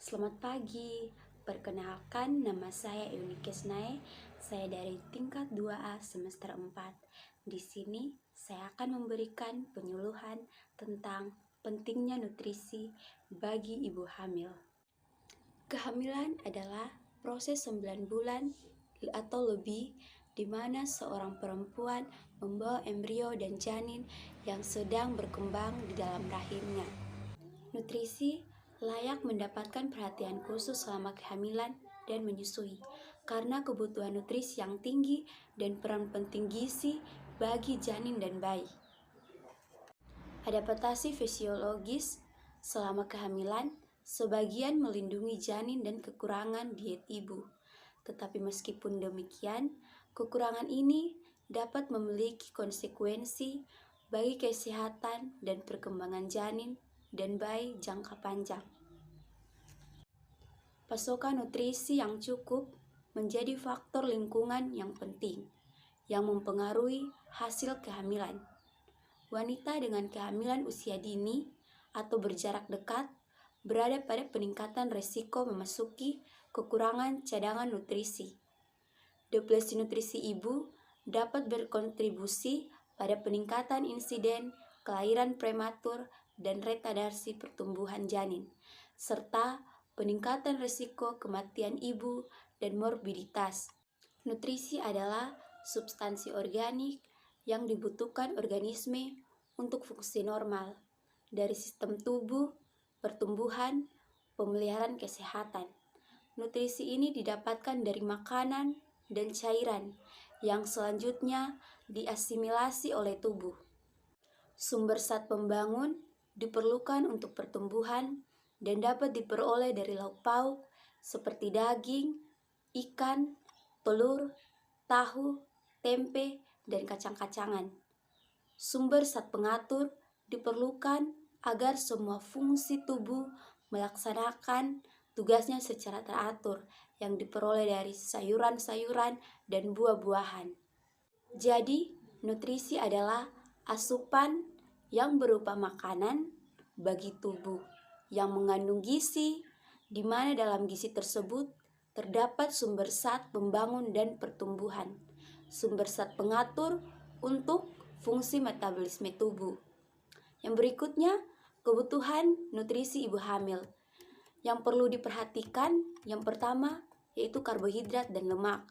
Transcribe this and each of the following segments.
Selamat pagi, perkenalkan nama saya Eunike Snae, saya dari tingkat 2A semester 4. Di sini saya akan memberikan penyuluhan tentang pentingnya nutrisi bagi ibu hamil. Kehamilan adalah proses 9 bulan atau lebih di mana seorang perempuan membawa embrio dan janin yang sedang berkembang di dalam rahimnya. Nutrisi layak mendapatkan perhatian khusus selama kehamilan dan menyusui karena kebutuhan nutrisi yang tinggi dan peran penting gizi bagi janin dan bayi. Adaptasi fisiologis selama kehamilan sebagian melindungi janin dan kekurangan diet ibu. Tetapi meskipun demikian, kekurangan ini dapat memiliki konsekuensi bagi kesehatan dan perkembangan janin dan bayi jangka panjang. Pasokan nutrisi yang cukup menjadi faktor lingkungan yang penting yang mempengaruhi hasil kehamilan. Wanita dengan kehamilan usia dini atau berjarak dekat berada pada peningkatan resiko memasuki kekurangan cadangan nutrisi. Deplesi nutrisi ibu dapat berkontribusi pada peningkatan insiden kelahiran prematur dan retardasi pertumbuhan janin, serta peningkatan risiko kematian ibu dan morbiditas. Nutrisi adalah substansi organik yang dibutuhkan organisme untuk fungsi normal dari sistem tubuh, pertumbuhan, pemeliharaan kesehatan. Nutrisi ini didapatkan dari makanan dan cairan yang selanjutnya diasimilasi oleh tubuh. Sumber zat pembangun diperlukan untuk pertumbuhan dan dapat diperoleh dari lauk pauk seperti daging, ikan, telur, tahu, tempe, dan kacang-kacangan. Sumber zat pengatur diperlukan agar semua fungsi tubuh melaksanakan tugasnya secara teratur yang diperoleh dari sayuran-sayuran dan buah-buahan. Jadi, nutrisi adalah asupan yang berupa makanan bagi tubuh yang mengandung gizi, di mana dalam gizi tersebut terdapat sumber zat pembangun dan pertumbuhan, sumber zat pengatur untuk fungsi metabolisme tubuh. Yang berikutnya, kebutuhan nutrisi ibu hamil. Yang perlu diperhatikan, yang pertama yaitu karbohidrat dan lemak.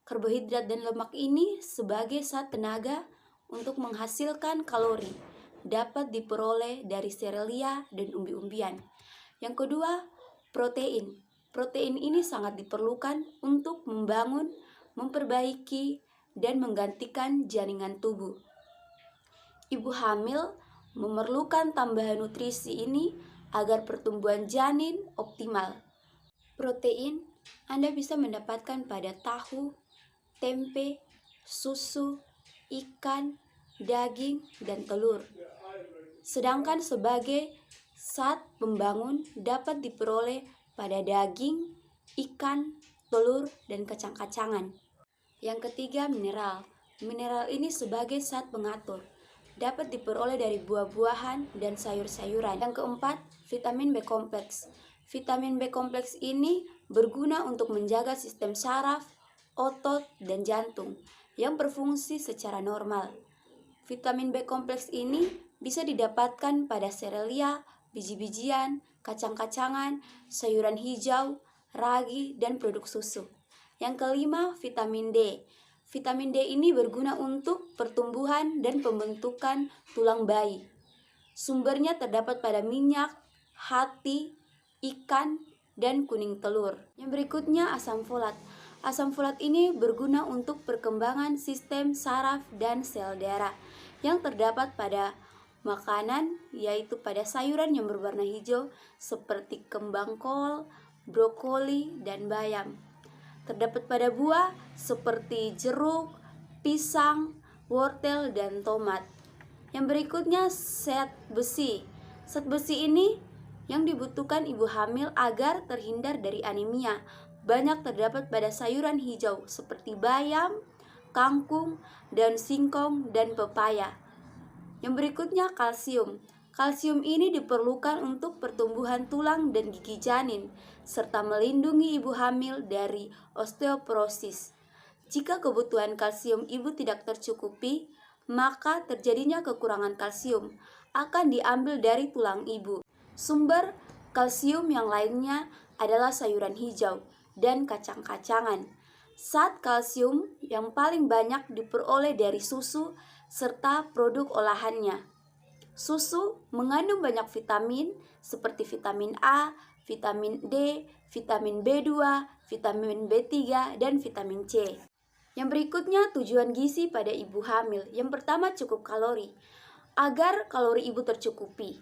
Karbohidrat dan lemak ini sebagai zat tenaga untuk menghasilkan kalori, dapat diperoleh dari serealia dan umbi-umbian. Yang kedua, protein. Protein ini sangat diperlukan untuk membangun, memperbaiki, dan menggantikan jaringan tubuh. Ibu hamil memerlukan tambahan nutrisi ini agar pertumbuhan janin optimal. Protein Anda bisa mendapatkan pada tahu, tempe, susu, ikan, daging, dan telur. Sedangkan sebagai zat pembangun dapat diperoleh pada daging, ikan, telur, dan kacang-kacangan. Yang ketiga, mineral. Mineral ini sebagai zat pengatur dapat diperoleh dari buah-buahan dan sayur-sayuran. Yang keempat, vitamin B kompleks. Vitamin B kompleks ini berguna untuk menjaga sistem saraf, otot, dan jantung yang berfungsi secara normal. Vitamin B kompleks ini bisa didapatkan pada serealia, biji-bijian, kacang-kacangan, sayuran hijau, ragi, dan produk susu. Yang kelima, vitamin D. Vitamin D ini berguna untuk pertumbuhan dan pembentukan tulang bayi. Sumbernya terdapat pada minyak, hati, ikan, dan kuning telur. Yang berikutnya, asam folat. Asam folat ini berguna untuk perkembangan sistem saraf dan sel darah yang terdapat pada makanan, yaitu pada sayuran yang berwarna hijau seperti kembang kol, brokoli, dan bayam. Terdapat pada buah seperti jeruk, pisang, wortel, dan tomat. Yang berikutnya, zat besi. Zat besi ini yang dibutuhkan ibu hamil agar terhindar dari anemia. Banyak terdapat pada sayuran hijau seperti bayam, kangkung, daun singkong, dan pepaya. Yang berikutnya, kalsium. Kalsium ini diperlukan untuk pertumbuhan tulang dan gigi janin, serta melindungi ibu hamil dari osteoporosis. Jika kebutuhan kalsium ibu tidak tercukupi, maka terjadinya kekurangan kalsium akan diambil dari tulang ibu. Sumber kalsium yang lainnya adalah sayuran hijau dan kacang-kacangan. Zat kalsium yang paling banyak diperoleh dari susu serta produk olahannya. Susu mengandung banyak vitamin seperti vitamin A, vitamin D, vitamin B2, vitamin B3, dan vitamin C. Yang berikutnya tujuan gizi pada ibu hamil. Yang pertama cukup kalori. Agar kalori ibu tercukupi.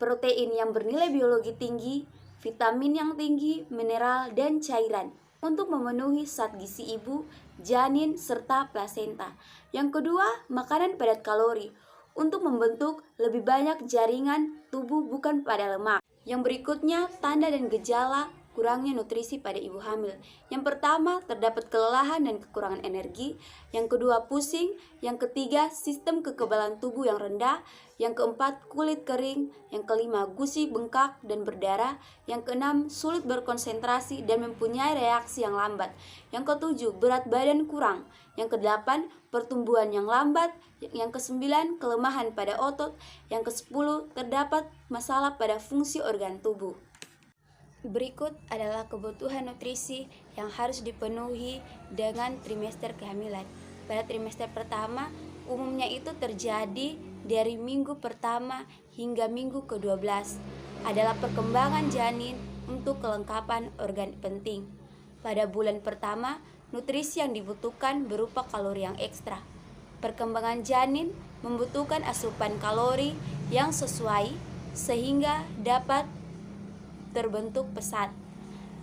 Protein yang bernilai biologi tinggi, vitamin yang tinggi, mineral, dan cairan untuk memenuhi zat gizi ibu, janin, serta plasenta. Yang kedua, makanan padat kalori untuk membentuk lebih banyak jaringan tubuh bukan pada lemak. Yang berikutnya, tanda dan gejala kurangnya nutrisi pada ibu hamil. Yang pertama, terdapat kelelahan dan kekurangan energi. Yang kedua, pusing. Yang ketiga, sistem kekebalan tubuh yang rendah. Yang keempat, kulit kering. Yang kelima, gusi, bengkak, dan berdarah. Yang keenam, sulit berkonsentrasi dan mempunyai reaksi yang lambat. Yang ketujuh, berat badan kurang. Yang kedelapan, pertumbuhan yang lambat. Yang kesembilan, kelemahan pada otot. Yang kesepuluh, terdapat masalah pada fungsi organ tubuh. Berikut adalah kebutuhan nutrisi yang harus dipenuhi dengan trimester kehamilan. Pada trimester pertama, umumnya itu terjadi dari minggu pertama hingga minggu ke-12. Adalah perkembangan janin untuk kelengkapan organ penting. Pada bulan pertama, nutrisi yang dibutuhkan berupa kalori yang ekstra. Perkembangan janin membutuhkan asupan kalori yang sesuai sehingga dapat terbentuk pesat.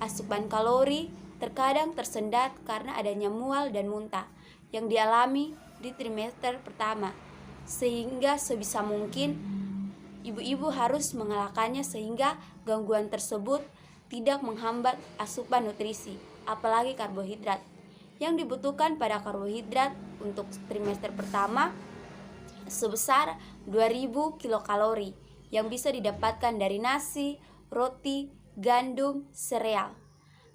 Asupan kalori terkadang tersendat karena adanya mual dan muntah yang dialami di trimester pertama, sehingga sebisa mungkin ibu-ibu harus mengelakkannya sehingga gangguan tersebut tidak menghambat asupan nutrisi, apalagi karbohidrat. Yang dibutuhkan pada karbohidrat untuk trimester pertama sebesar 2000 kilokalori yang bisa didapatkan dari nasi, roti, gandum, sereal.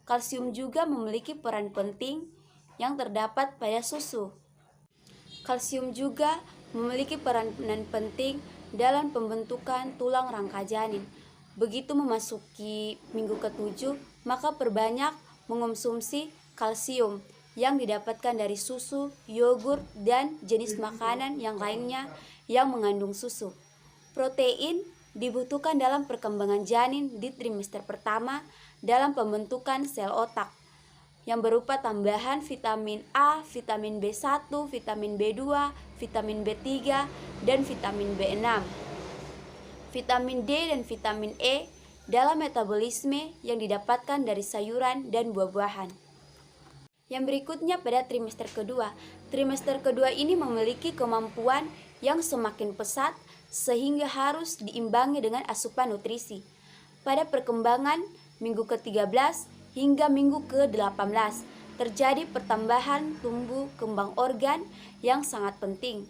Kalsium juga memiliki peran penting yang terdapat pada susu. Kalsium juga memiliki peranan penting dalam pembentukan tulang rangka janin. Begitu memasuki minggu ke-7, maka perbanyak mengonsumsi kalsium yang didapatkan dari susu, yogurt, dan jenis makanan yang lainnya yang mengandung susu. Protein dibutuhkan dalam perkembangan janin di trimester pertama dalam pembentukan sel otak yang berupa tambahan vitamin A, vitamin B1, vitamin B2, vitamin B3, dan vitamin B6. Vitamin D dan vitamin E dalam metabolisme yang didapatkan dari sayuran dan buah-buahan. Yang berikutnya pada trimester kedua. Trimester kedua ini memiliki kemampuan yang semakin pesat sehingga harus diimbangi dengan asupan nutrisi. Pada perkembangan minggu ke-13 hingga minggu ke-18 terjadi pertambahan tumbuh kembang organ yang sangat penting.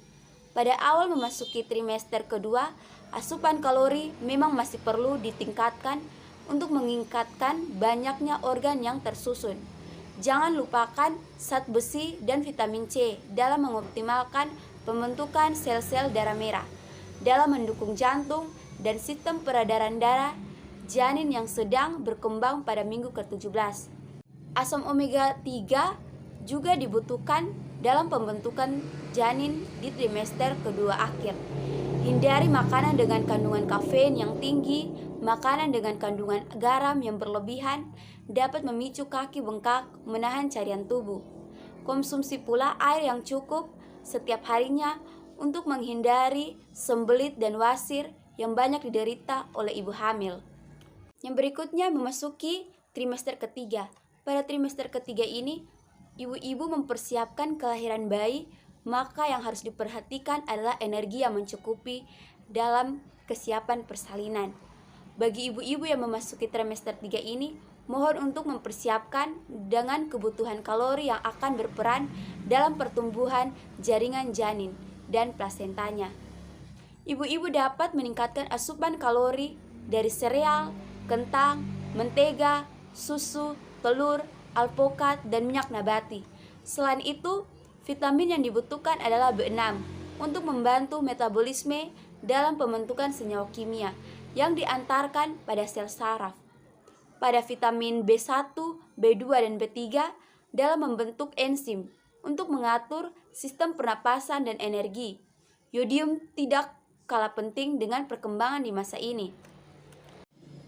Pada awal memasuki trimester kedua, asupan kalori memang masih perlu ditingkatkan untuk meningkatkan banyaknya organ yang tersusun. Jangan lupakan zat besi dan vitamin C dalam mengoptimalkan pembentukan sel-sel darah merah, dalam mendukung jantung dan sistem peredaran darah janin yang sedang berkembang pada minggu ke-17. Asam omega 3 juga dibutuhkan dalam pembentukan janin di trimester kedua akhir. Hindari makanan dengan kandungan kafein yang tinggi. Makanan dengan kandungan garam yang berlebihan dapat memicu kaki bengkak, menahan cairan tubuh. Konsumsi pula air yang cukup setiap harinya untuk menghindari sembelit dan wasir yang banyak diderita oleh ibu hamil. Yang berikutnya memasuki trimester ketiga. Pada trimester ketiga ini, ibu-ibu mempersiapkan kelahiran bayi, maka yang harus diperhatikan adalah energi yang mencukupi dalam kesiapan persalinan. Bagi ibu-ibu yang memasuki trimester 3 ini, mohon untuk mempersiapkan dengan kebutuhan kalori yang akan berperan dalam pertumbuhan jaringan janin dan plasentanya. Ibu-ibu dapat meningkatkan asupan kalori dari sereal, kentang, mentega, susu, telur, alpukat, dan minyak nabati. Selain itu, vitamin yang dibutuhkan adalah B6 untuk membantu metabolisme dalam pembentukan senyawa kimia yang diantarkan pada sel saraf. Pada vitamin B1, B2, dan B3 dalam membentuk enzim untuk mengatur sistem pernapasan dan energi. Yodium tidak kalah penting dengan perkembangan di masa ini.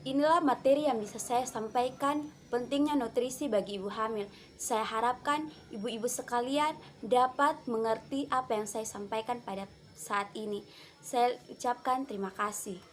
Inilah materi yang bisa saya sampaikan, pentingnya nutrisi bagi ibu hamil. Saya harapkan ibu-ibu sekalian dapat mengerti apa yang saya sampaikan pada saat ini. Saya ucapkan terima kasih.